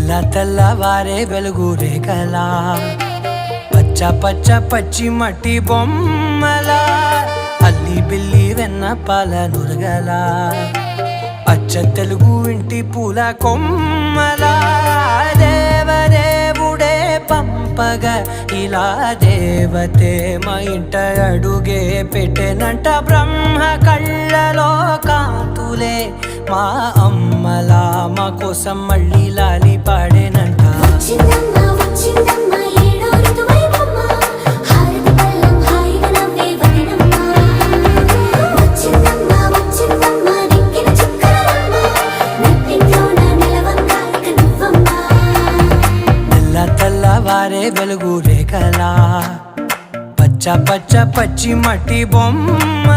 తెల్లవారే వెలుగు రేఖలా పచ్చ పచ్చ పచ్చి మట్టి బొమ్మల అల్లి బిల్లి వెన్న పాల నురగల అచ్చ తెలుగు ఇంటి పూల కొమ్మల దేవదేవుడే పంపగా ఇలా దేవతే మా ఇంట అడుగే పెట్టెనంట బ్రహ్మ కళ్ళలో కాంతులే మా అమ్మలా మా కోసం మళ్ళీ లాలి పాడేనంట తెల్లవారే వెలుగు రేఖలా పచ్చ పచ్చ పచ్చి మట్టి బొమ్మ